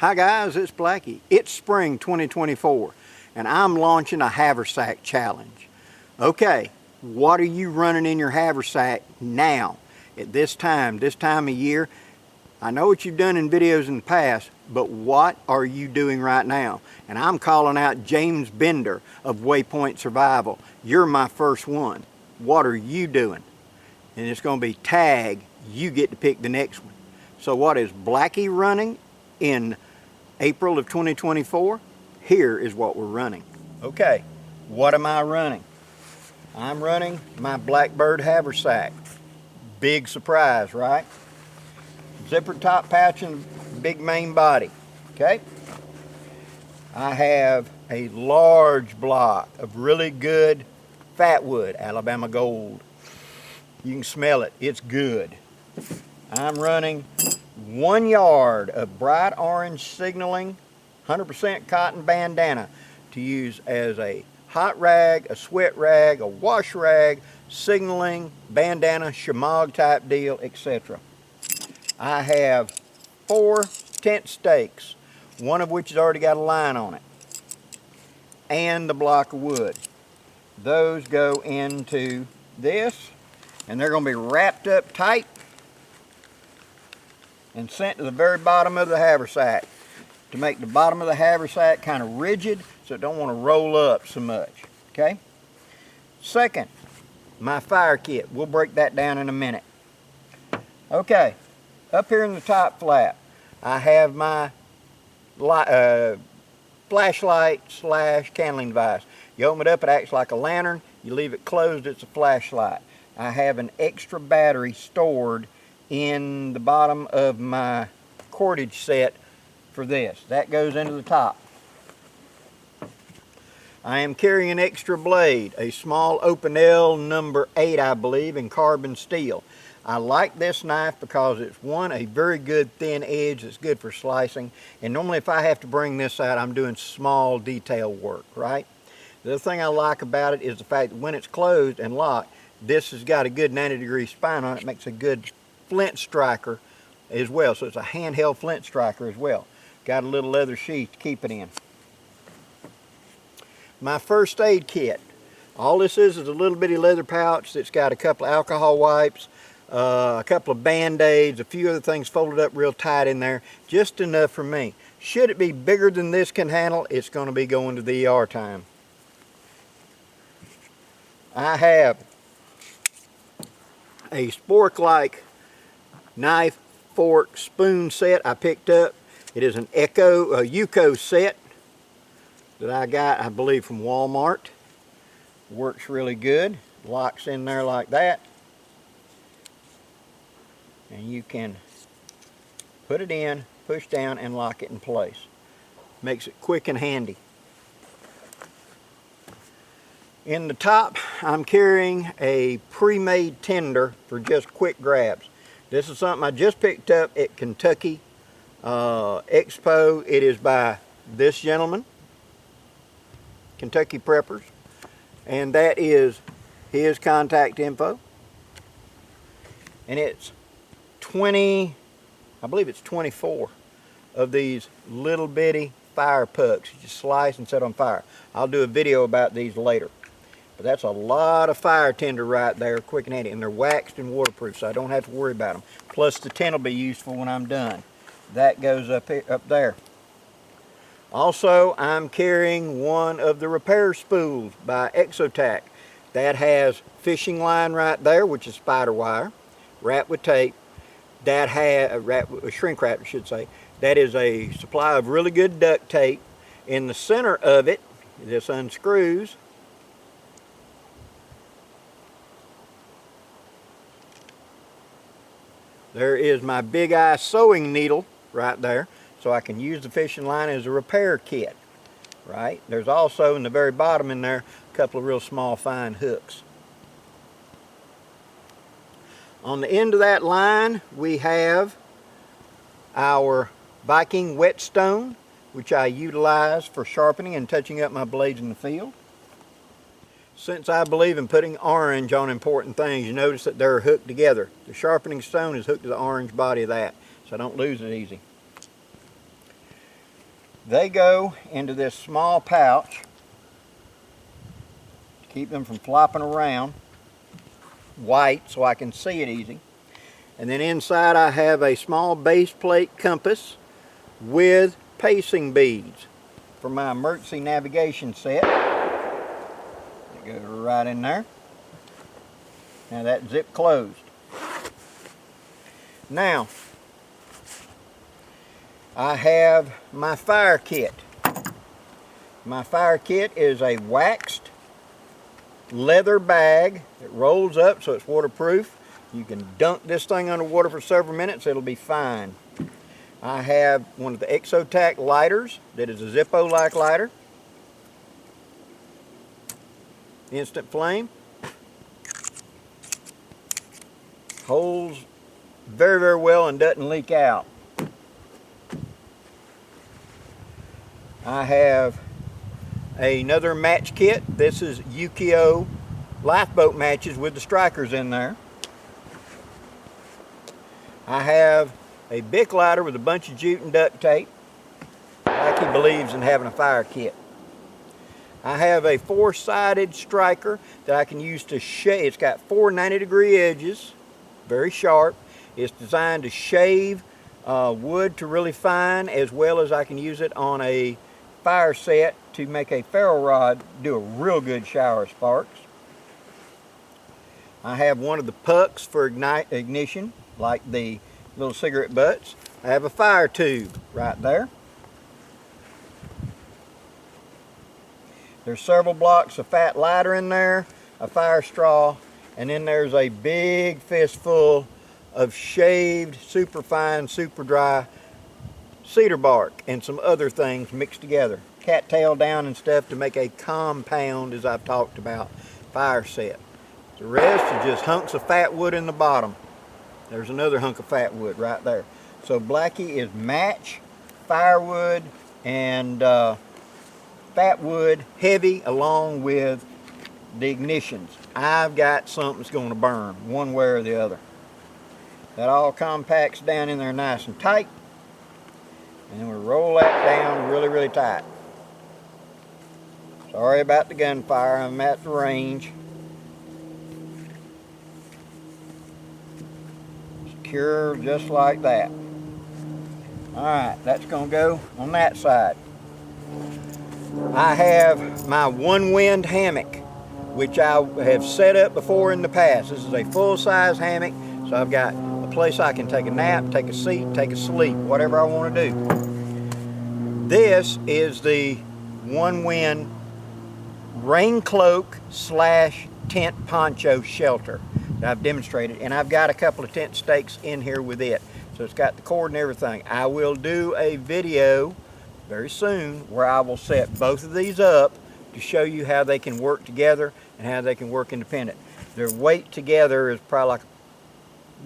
Hi guys, it's Blackie. It's spring 2024 and I'm launching a haversack challenge. Okay, what are you running in your haversack now at this time of year? I know what you've done in videos in the past, but what are you doing right now? And I'm calling out James Bender of Waypoint Survival. You're my first one. What are you doing? And it's going to be tag, you get to pick the next one. So what is Blackie running in April of 2024? Here is what we're running. Okay, what am I running? I'm running my Blackbird haversack. Big surprise, right? Zipper top pouch and big main body. Okay, I have a large block of really good fat wood, Alabama Gold. You can smell it, it's good. I'm running 1 yard of bright orange signaling 100% cotton bandana to use as a hot rag, a sweat rag, a wash rag, signaling, bandana, shamog type deal, etc. I have 4 tent stakes, one of which has already got a line on it, and the block of wood. Those go into this, and they're going to be wrapped up tight and sent to the very bottom of the haversack to make the bottom of the haversack kind of rigid so it don't want to roll up so much. Okay? Second, my fire kit. We'll break that down in a minute. Okay, up here in the top flap, I have my flashlight / candling device. You open it up, it acts like a lantern. You leave it closed, it's a flashlight. I have an extra battery stored in the bottom of my cordage set for this. That goes into the top. I am carrying an extra blade, a small Open L number 8, I believe, in carbon steel. I like this knife because it's a very good thin edge that's good for slicing, and normally if I have to bring this out, I'm doing small detail work, right? The other thing I like about it is the fact that when it's closed and locked, this has got a good 90-degree spine on it. It makes a good flint striker as well, so it's a handheld flint striker as well. Got a little leather sheath to keep it in. My first aid kit. All this is a little bitty leather pouch that's got a couple of alcohol wipes, a couple of band-aids, a few other things folded up real tight in there, just enough for me. Should it be bigger than this can handle, it's going to be going to the ER time. I have a spork-like knife, fork, spoon set I picked up. It is an Yuko set that I got, I believe, from Walmart. Works really good. Locks in there like that. And you can put it in, push down, and lock it in place. Makes it quick and handy. In the top, I'm carrying a pre-made tinder for just quick grabs. This is something I just picked up at Kentucky Expo. It is by this gentleman, Kentucky Preppers, and that is his contact info. And it's 20, I believe it's 24 of these little bitty fire pucks you just slice and set on fire. I'll do a video about these later. But that's a lot of fire tinder right there, quick and handy, and they're waxed and waterproof, so I don't have to worry about them. Plus the tin will be useful when I'm done. That goes up there. Also, I'm carrying one of the repair spools by Exotac. That has fishing line right there, which is spider wire, wrapped with tape. That has shrink wrap, I should say. That is a supply of really good duct tape. In the center of it, this unscrews. There is my Big Eye sewing needle right there, so I can use the fishing line as a repair kit, right? There's also in the very bottom in there a couple of real small fine hooks. On the end of that line we have our Viking whetstone, which I utilize for sharpening and touching up my blades in the field. Since I believe in putting orange on important things, you notice that they're hooked together. The sharpening stone is hooked to the orange body of that, so I don't lose it easy. They go into this small pouch to keep them from flopping around, white, so I can see it easy. And then inside I have a small base plate compass with pacing beads for my emergency navigation set. It goes right in there. Now that's zip closed. Now, I have my fire kit. My fire kit is a waxed leather bag that rolls up so it's waterproof. You can dunk this thing underwater for several minutes, it'll be fine. I have one of the Exotac lighters that is a Zippo-like lighter. Instant flame. Holds very, very well and doesn't leak out. I have another match kit. This is Yukio lifeboat matches with the strikers in there. I have a Bic lighter with a bunch of jute and duct tape, like he believes in having a fire kit. I have a 4-sided striker that I can use to shave. It's got 4 90-degree edges, very sharp. It's designed to shave wood to really fine, as well as I can use it on a fire set to make a ferro rod do a real good shower of sparks. I have one of the pucks for ignition, like the little cigarette butts. I have a fire tube right there. There's several blocks of fat lighter in there, a fire straw, and then there's a big fistful of shaved, super fine, super dry cedar bark and some other things mixed together. Cattail down and stuff to make a compound, as I've talked about, fire set. The rest is just hunks of fat wood in the bottom. There's another hunk of fat wood right there. So Blackie is match, firewood, and fat wood heavy along with the ignitions. I've got something that's going to burn one way or the other. That all compacts down in there nice and tight. And then we roll that down really, really tight. Sorry about the gunfire, I'm at the range. Secure just like that. Alright, that's going to go on that side. I have my one wind hammock, which I have set up before in the past. This is a full-size hammock, so I've got a place I can take a nap, take a seat, take a sleep, whatever I want to do. This is the one wind rain cloak / tent poncho shelter that I've demonstrated, and I've got a couple of tent stakes in here with it, so it's got the cord and everything. I will do a video very soon where I will set both of these up to show you how they can work together and how they can work independent. Their weight together is probably like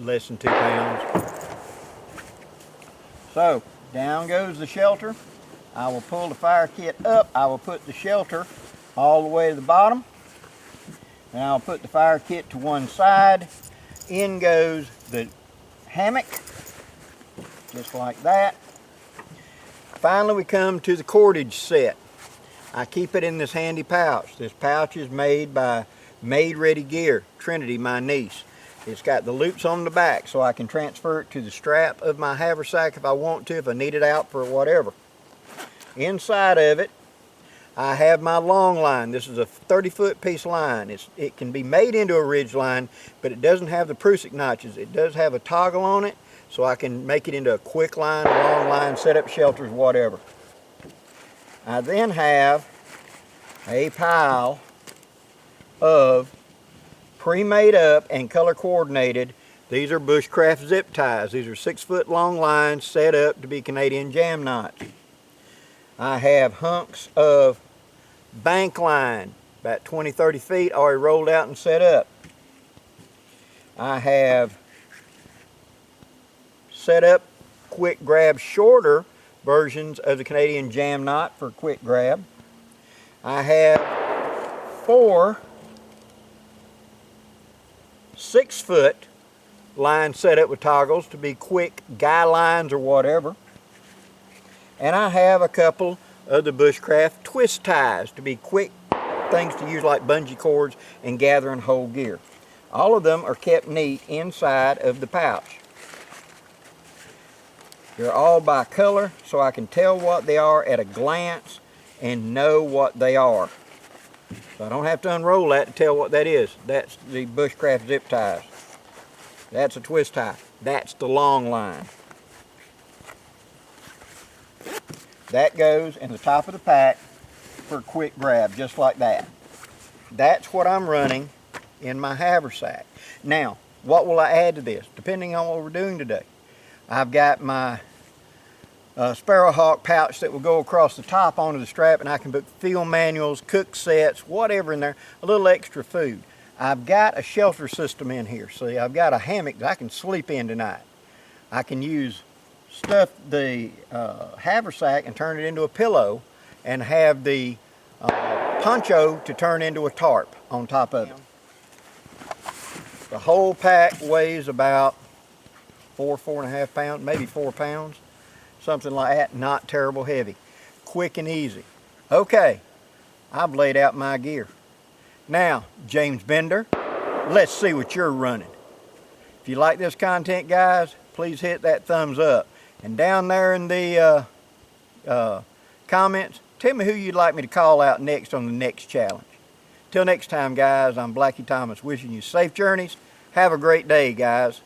less than 2 pounds. So down goes the shelter. I will pull the fire kit up. I will put the shelter all the way to the bottom. And I'll put the fire kit to one side. In goes the hammock, just like that. Finally, we come to the cordage set. I keep it in this handy pouch. This pouch is made by Made Ready Gear, Trinity, my niece. It's got the loops on the back so I can transfer it to the strap of my haversack if I want to, if I need it out for whatever. Inside of it, I have my long line. This is a 30-foot piece line. It can be made into a ridge line, but it doesn't have the Prusik notches. It does have a toggle on it, so I can make it into a quick line, a long line, set up shelters, whatever. I then have a pile of pre-made up and color coordinated. These are bushcraft zip ties. These are 6-foot long lines set up to be Canadian jam knots. I have hunks of bank line, about 20-30 feet, already rolled out and set up. I have set up quick grab shorter versions of the Canadian jam knot for quick grab. I have 4 6-foot lines set up with toggles to be quick guy lines or whatever. And I have a couple of the bushcraft twist ties to be quick things to use like bungee cords and gather and hold gear. All of them are kept neat inside of the pouch. They're all by color, so I can tell what they are at a glance and know what they are. So I don't have to unroll that to tell what that is. That's the bushcraft zip ties. That's a twist tie. That's the long line. That goes in the top of the pack for a quick grab, just like that. That's what I'm running in my haversack. Now, what will I add to this? Depending on what we're doing today. I've got my Sparrowhawk pouch that will go across the top onto the strap, and I can put field manuals, cook sets, whatever in there, a little extra food. I've got a shelter system in here. See, I've got a hammock that I can sleep in tonight. I can use the haversack and turn it into a pillow and have the poncho to turn into a tarp on top of it. The whole pack weighs about 4.5 pounds, maybe 4 pounds. Something like that, not terrible heavy. Quick and easy. Okay, I've laid out my gear. Now, James Bender, let's see what you're running. If you like this content, guys, please hit that thumbs up. And down there in the comments, tell me who you'd like me to call out next on the next challenge. Till next time, guys, I'm Blackie Thomas wishing you safe journeys. Have a great day, guys.